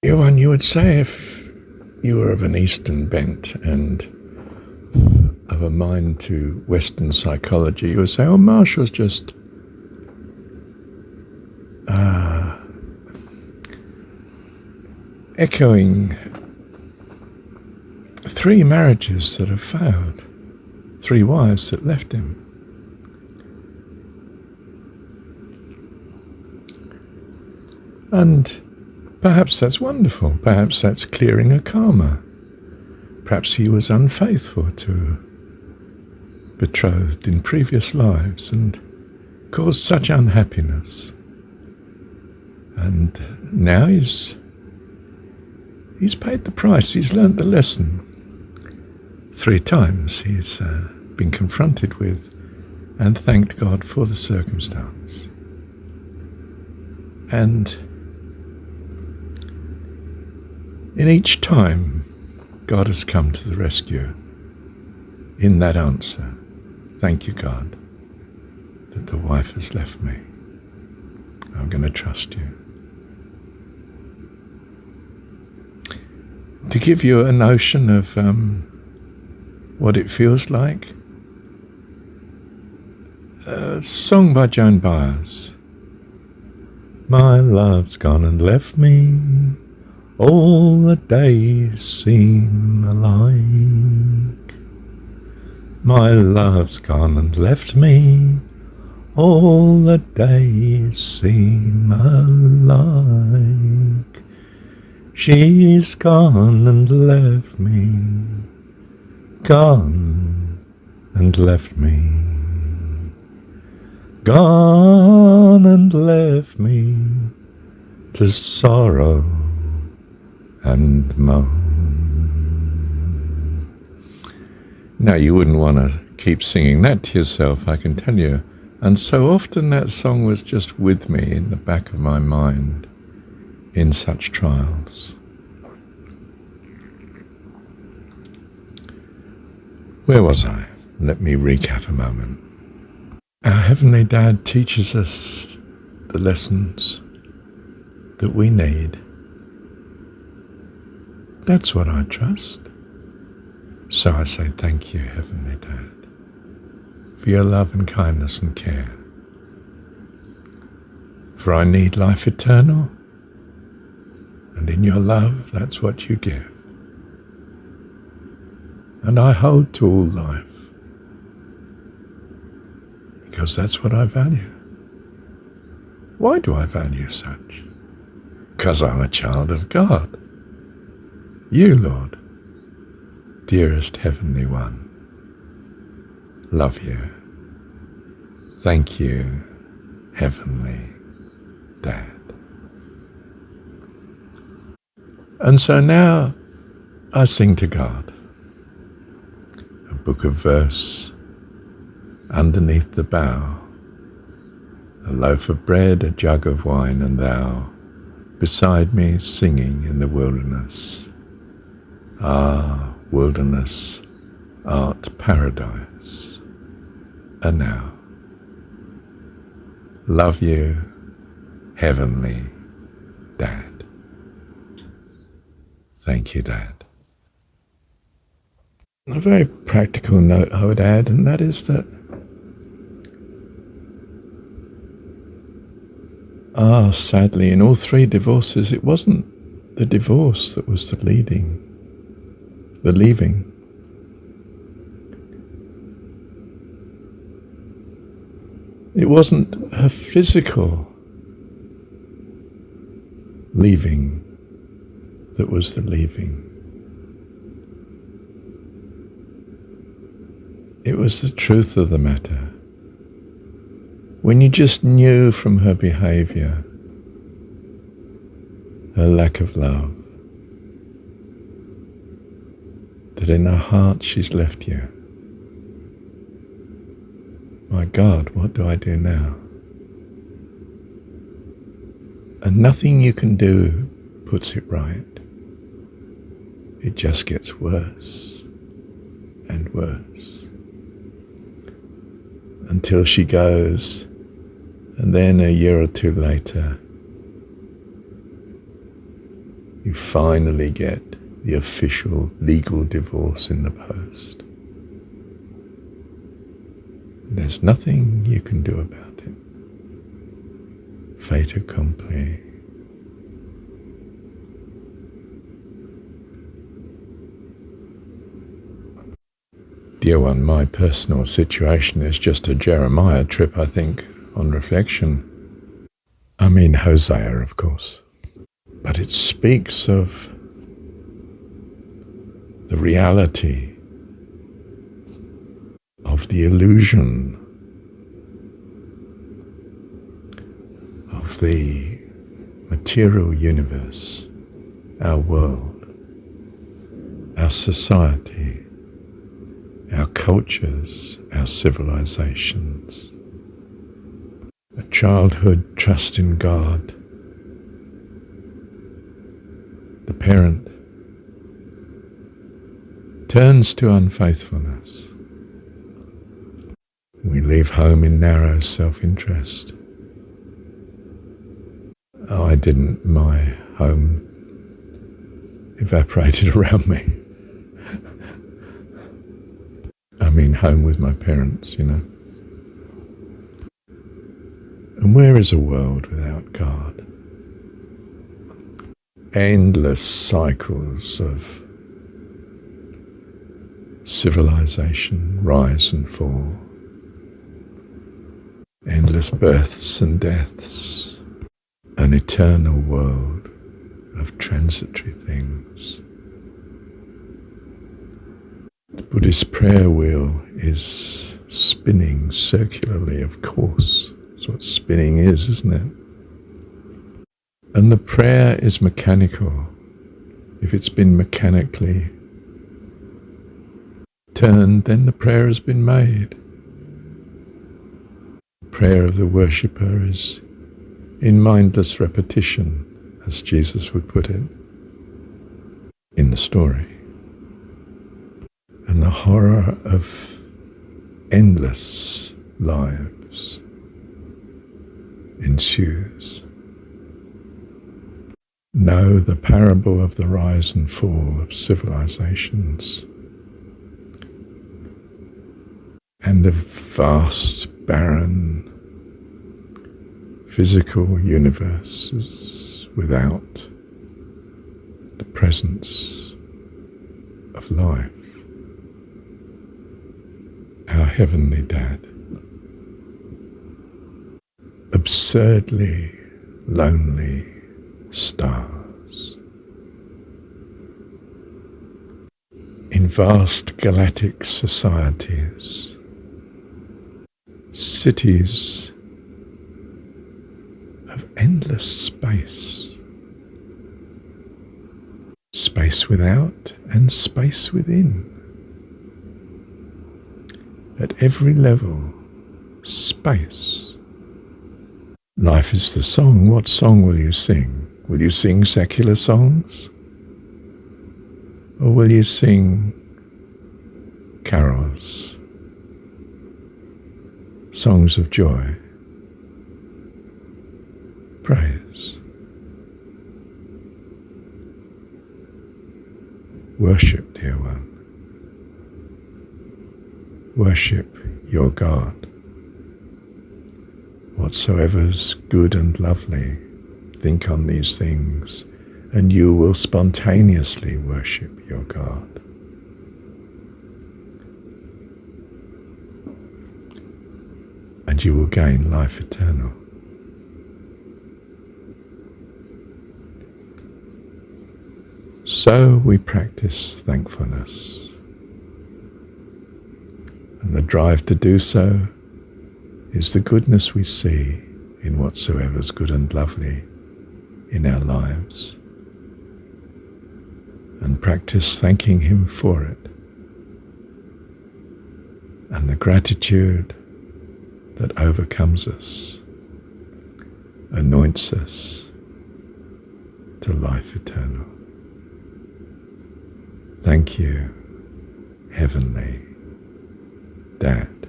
Johan, you would say if you were of an Eastern bent and of a mind to Western psychology, you would say, oh, Marshall's just echoing 3 marriages that have failed, 3 wives that left him. And perhaps that's wonderful. Perhaps that's clearing a karma. Perhaps he was unfaithful to betrothed in previous lives and caused such unhappiness. And now he's paid the price. He's learnt the lesson. 3 times he's been confronted with and thanked God for the circumstance. And in each time, God has come to the rescue in that answer. Thank you, God, that the wife has left me. I'm going to trust you. To give you a notion of what it feels like, a song by Joan Baez. My love's gone and left me, all the days seem alike. My love's gone and left me, all the days seem alike. She's gone and left me, gone and left me, gone and left me to sorrow and moan. Now, you wouldn't want to keep singing that to yourself, I can tell you. And so often that song was just with me in the back of my mind in such trials. Where was I? Let me recap a moment. Our Heavenly Dad teaches us the lessons that we need. That's what I trust. So I say thank you, Heavenly Dad, for your love and kindness and care. For I need life eternal, and in your love, that's what you give. And I hold to all life, because that's what I value. Why do I value such? Because I'm a child of God. You, Lord, dearest Heavenly One, love you. Thank you, Heavenly Dad. And so now I sing to God a book of verse underneath the bough, a loaf of bread, a jug of wine, and thou beside me singing in the wilderness. Ah, wilderness, art paradise. And now, love you, Heavenly Dad. Thank you, Dad. A very practical note I would add, and that is that sadly, in all 3 divorces, it wasn't the divorce that was the leaving. It wasn't her physical leaving that was the leaving. It was the truth of the matter. When you just knew from her behavior, her lack of love, that in her heart she's left you. My God, what do I do now? And nothing you can do puts it right. It just gets worse and worse until she goes, and then a year or 2 later, you finally get the official legal divorce in the post. There's nothing you can do about it. Fait accompli. Dear one, my personal situation is just a Jeremiah trip, I think, on reflection. I mean Hosea, of course. But it speaks of the reality of the illusion of the material universe, our world, our society, our cultures, our civilizations. A childhood trust in God. The parent turns to unfaithfulness. We leave home in narrow self-interest. Oh, I didn't. My home evaporated around me. I mean, home with my parents, you know. And where is a world without God? Endless cycles of civilization, rise and fall. Endless births and deaths. An eternal world of transitory things. The Buddhist prayer wheel is spinning circularly, of course. That's what spinning is, isn't it? And the prayer is mechanical. If it's been mechanically turned, then the prayer has been made. The prayer of the worshipper is in mindless repetition, as Jesus would put it in the story. And the horror of endless lives ensues. Know the parable of the rise and fall of civilizations and of vast, barren, physical universes without the presence of life. Our heavenly Dad. Absurdly lonely stars. In vast galactic societies, cities of endless space. Space without and space within. At every level, space. Life is the song. What song will you sing? Will you sing secular songs? Or will you sing carols, songs of joy, praise? Worship, dear one. Worship your God. Whatsoever's good and lovely, think on these things, and you will spontaneously worship your God. And you will gain life eternal. So we practice thankfulness. And the drive to do so is the goodness we see in whatsoever's good and lovely in our lives, and practice thanking Him for it, and the gratitude that overcomes us anoints us to life eternal. Thank you, Heavenly Dad.